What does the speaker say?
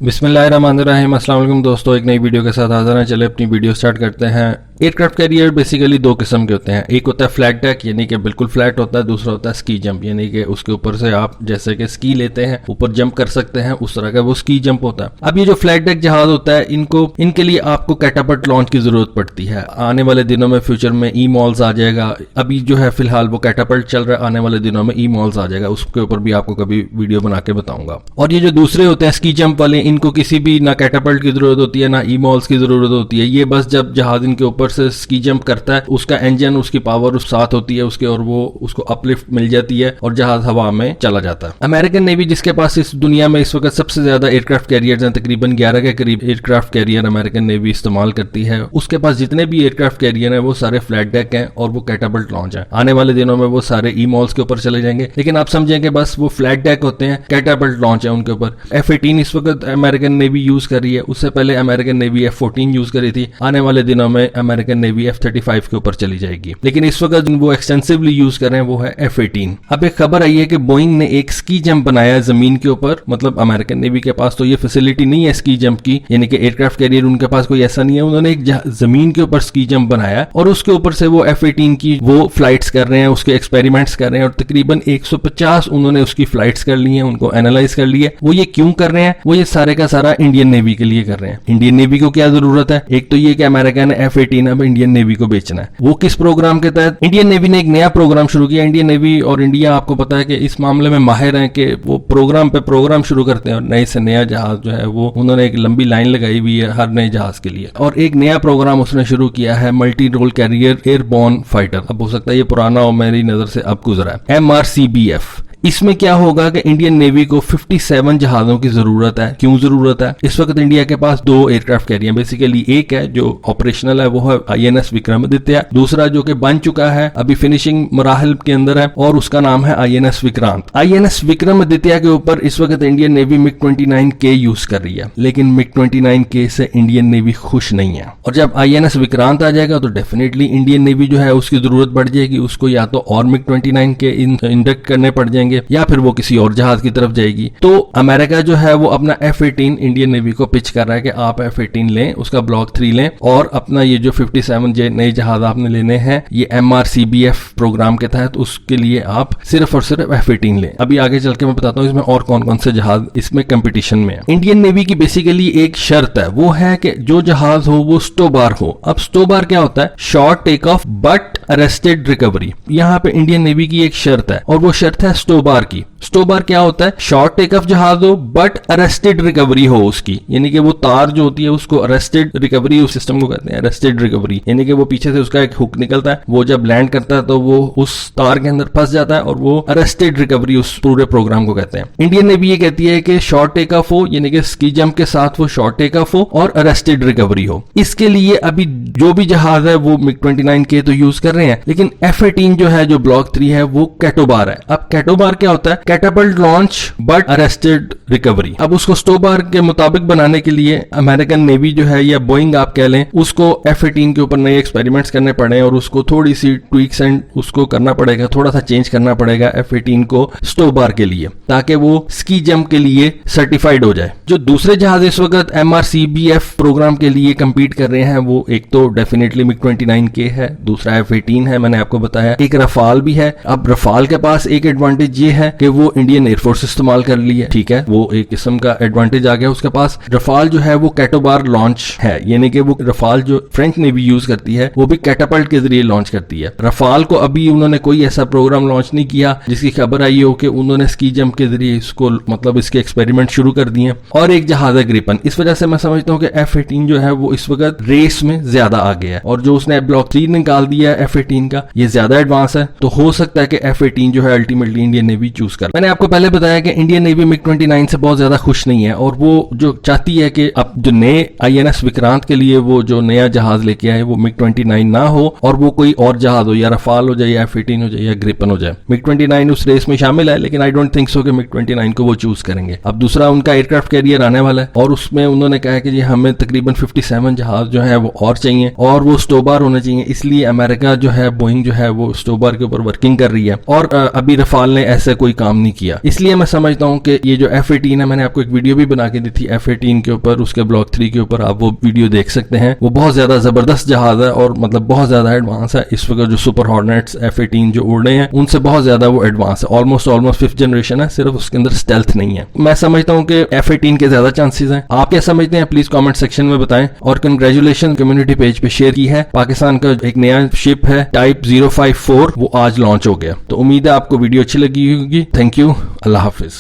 बिस्मिल्लाहिर्रहमानिर्रहीम। अस्सलाम वालेकुम दोस्तों, एक नई वीडियो के साथ हाजिर हैं। चले अपनी वीडियो स्टार्ट करते हैं। एयरक्राफ्ट कैरियर बेसिकली दो किस्म के होते हैं। एक होता है फ्लैट डेक यानी कि बिल्कुल फ्लैट होता है, दूसरा होता है स्की जंप यानी कि उसके ऊपर से आप जैसे कि स्की लेते हैं ऊपर जंप कर सकते हैं, उस तरह का वो स्की जंप होता है। अब ये जो फ्लैट डेक जहाज होता है इनके लिए आपको कैटापल्ट लॉन्च की जरूरत पड़ती है। आने वाले दिनों में फ्यूचर में ई मॉल्स आ जाएगा। अभी जो है फिलहाल वो कैटापल्ट चल रहा है, आने वाले दिनों में ई मॉल्स आ जाएगा, उसके ऊपर भी आपको कभी वीडियो बना के बताऊंगा। और ये जो दूसरे होते हैं स्की जंप वाले, इनको किसी भी ना कैटापल्ट की जरूरत होती है ना ई मॉल्स की जरूरत होती है। ये बस जब जहाज इनके ऊपर से स्की जंप करता है, उसका इंजन उसकी पावर उस साथ होती है उसके, और वो उसको अपलिफ्ट मिल जाती है और जहाज हवा में चला जाता है। अमेरिकन नेवी जिसके पास इस दुनिया में इस वक्त सबसे ज्यादा एयरक्राफ्ट कैरियर्स हैं, तकरीबन 11 के करीब एयरक्राफ्ट कैरियर अमेरिकन नेवी इस्तेमाल करती है। उसके पास जितने भी एयरक्राफ्ट कैरियर हैं वो सारे फ्लैट डेक हैं और वो कैटापल्ट लॉन्च है। आने वाले दिनों में वो सारे ई मॉल्स के ऊपर चले जाएंगे, लेकिन आप समझेंगे बस वो फ्लैट डेक होते हैं, कैटापल्ट लॉन्च है उनके ऊपर। F-18 इस वक्त अमेरिकन नेवी यूज कर रही है, उससे पहले अमेरिकन नेवी F-14 यूज करी थी। आने वाले दिनों में अमेरिकन नेवी F-35 के ऊपर चली जाएगी, लेकिन इस वक्त वो एक्सटेंसिवली यूज कर रहे हैं वो है F-18। अब एक खबर आई है कि बोइंग ने एक स्की जंप बनाया है जमीन के ऊपर। मतलब अमेरिकन नेवी के पास तो ये फैसिलिटी नहीं है स्की जंप की, यानी कि एयरक्राफ्ट कैरियर उनके पास कोई ऐसा नहीं है। उन्होंने एक जमीन के ऊपर स्की जंप बनाया और उसके ऊपर से वो F-18 की वो फ्लाइट्स कर रहे हैं, उसके एक्सपेरिमेंट्स कर रहे हैं, और तकरीबन 150 उन्होंने उसकी फ्लाइट्स कर ली हैं, उनको एनालाइज कर लिया। वो ये क्यों कर रहे हैं? वो ये सारे का सारा इंडियन नेवी के लिए कर रहे हैं। इंडियन नेवी को क्या जरूरत है? एक तो ये कि अमेरिका ने F-18 अब इंडियन नेवी को बेचना है। वो किस प्रोग्राम के तहत? इंडियन नेवी ने एक नया प्रोग्राम शुरू किया। इंडियन नेवी और इंडिया आपको पता है कि इस मामले में माहिर है कि वो प्रोग्राम पे प्रोग्राम शुरू करते हैं, और नए से नया जहाज जो है वो उन्होंने एक लंबी लाइन लगाई हुई है हर नए जहाज के लिए। और एक नया प्रोग्राम उसने शुरू किया है, multi role carrier airborne fighter. अब हो सकता है ये पुराना हो, मेरी नजर से अब गुजरा है, MRCBF। इसमें क्या होगा कि इंडियन नेवी को 57 जहाजों की जरूरत है। क्यों जरूरत है? इस वक्त इंडिया के पास दो एयरक्राफ्ट कैरियर, बेसिकली एक है जो ऑपरेशनल है वो है INS विक्रमादित्य, दूसरा जो कि बन चुका है अभी फिनिशिंग मराहल के अंदर है और उसका नाम है INS विक्रांत। INS विक्रमादित्य के ऊपर इस वक्त इंडियन नेवी MiG-29K यूज कर रही है, लेकिन MiG-29K से इंडियन नेवी खुश नहीं है। और जब INS विक्रांत आ जाएगा तो डेफिनेटली इंडियन नेवी जो है उसकी जरूरत बढ़ जाएगी, उसको या तो और MiG-29K इंडक्ट करने पड़ जाएंगे या फिर वो किसी और जहाज की तरफ जाएगी। तो अमेरिका जो है वो अपना F-18 इंडियन नेवी को पिच कर रहा है कि आप F-18 लें, उसका ब्लॉक 3 लें, और अपना ये जो 57 नए जहाज आपने लेने हैं ये MRCBF प्रोग्राम के तहत, उसके लिए आप सिर्फ और सिर्फ F-18 लें। अभी आगे चल के मैं बताता हूँ इसमें और कौन कौन से जहाज इसमें कंपटीशन में है। इंडियन नेवी की बेसिकली एक शर्त है, वो है कि जो जहाज हो वो स्टोबार हो। अब स्टोबार क्या होता है? Short take off but arrested recovery. यहाँ पे इंडियन नेवी की एक शर्त है और वो शर्त है स्टोबार की। स्टोबार क्या होता है? शॉर्ट टेक ऑफ जहाज हो बट अरेस्टेड रिकवरी हो उसकी, यानी कि वो तार जो होती है उसको अरेस्टेड रिकवरी, उस सिस्टम को कहते हैं अरेस्टेड रिकवरी, यानी कि वो पीछे से उसका एक हुक निकलता है, वो जब लैंड करता है तो वो उस तार के अंदर फंस जाता है, और वो अरेस्टेड रिकवरी उस पूरे प्रोग्राम को कहते हैं। इंडियन नेवी ये कहती है कि शॉर्ट टेक ऑफ हो, यानी कि स्की जंप के साथ वो शॉर्ट टेक ऑफ हो और अरेस्टेड रिकवरी हो। इसके लिए अभी जो भी जहाज है वो MiG-29K तो यूज कर रहे हैं, लेकिन F-18 जो है जो ब्लॉक 3 है वो कैटोबार है। अब कैटोबार क्या होता है? Catapult launch but arrested recovery. अब उसको स्टोबार के मुताबिक बनाने के लिए अमेरिकन नेवी जो है या बोइंग आप कह लें, उसको F-18 के ऊपर नए एक्सपेरिमेंट्स करने पड़े और उसको थोड़ी सी ट्वीक्स एंड उसको करना पड़ेगा, थोड़ा सा चेंज करना पड़ेगा F-18 को स्टोबार के लिए, ताकि वो स्की जंप के लिए सर्टिफाइड हो जाए। जो दूसरे जहाज इस वक्त MRCBF प्रोग्राम के लिए कंपीट कर रहे हैं वो एक तो डेफिनेटली MiG-29K है, दूसरा F-18 है, मैंने आपको बताया, एक रफाल भी है। अब रफाल के पास एक एडवांटेज ये है कि वो इंडियन एयरफोर्स इस्तेमाल कर ली है, ठीक है, वो एक किस्म का एडवांटेज आ गया उसके पास। रफाल जो है वो कैटोबार लॉन्च है, यानी कि वो रफाल जो फ्रेंच नेवी यूज करती है वो भी कैटापल्ट के जरिए लॉन्च करती है। रफाल को अभी उन्होंने कोई ऐसा प्रोग्राम लॉन्च नहीं किया जिसकी खबर आई हो कि उन्होंने स्की जंप के जरिए इसको मतलब इसके एक्सपेरिमेंट शुरू कर दिए। और एक जहाज है ग्रिपन। इस वजह से मैं समझता हूँ कि F-18 जो है वो इस वक्त रेस में ज्यादा आगे है, और जो उसने ब्लॉक 3 निकाल दिया है F-18 का ये ज्यादा एडवांस है, तो हो सकता है कि F-18 जो है अल्टीमेटली इंडियन नेवी चूज कर। मैंने आपको पहले बताया कि इंडियन नेवी MiG-29 से बहुत ज्यादा खुश नहीं है, और वो जो चाहती है कि अब जो नए INS विक्रांत के लिए वो जो नया जहाज लेके आए वो MiG-29 ना हो और वो कोई और जहाज हो, या रफाल हो जाए या F-18 हो जाए या ग्रिपन हो जाए। MiG-29 उस रेस में शामिल है, लेकिन आई डोंट थिंक सो कि MiG-29 को वो चूज करेंगे। अब दूसरा उनका एयरक्राफ्ट कैरियर आने वाला है और उसमें उन्होंने कहा कि हमें तकरीबन 57 जहाज जो है वो और चाहिए और वो स्टोबार होने चाहिए, इसलिए अमेरिका जो है बोइंग जो है वो स्टोबार के ऊपर वर्किंग कर रही है। और अभी रफाल ने ऐसे कोई काम नहीं किया। इसलिए मैं समझता हूँ कि ये जो F-18 है, मैंने आपको एक वीडियो भी बना के दी थी F-18 के ऊपर, उसके ब्लॉक 3 के ऊपर, आप वो वीडियो देख सकते हैं। वो बहुत ज्यादा जबरदस्त जहाज है और मतलब बहुत ज्यादा एडवांस है। इस वक्त जो सुपर हॉर्नेट्स F-18 जो उड़ रहे हैं उनसे बहुत ज्यादा वो एडवांस है, ऑलमोस्ट 5th जनरेशन है, सिर्फ उसके अंदर स्टेल्थ नहीं है। मैं समझता हूँ कि F-18 के ज्यादा चांसेस हैं। आप क्या समझते हैं प्लीज कमेंट सेक्शन में बताएं। और कंग्रेचुलेशन कम्युनिटी पेज पे शेयर की है, पाकिस्तान का एक नया शिप है टाइप 054, वो आज लॉन्च हो गया। तो उम्मीद है आपको वीडियो अच्छी लगी होगी। Thank you, Allah Hafiz.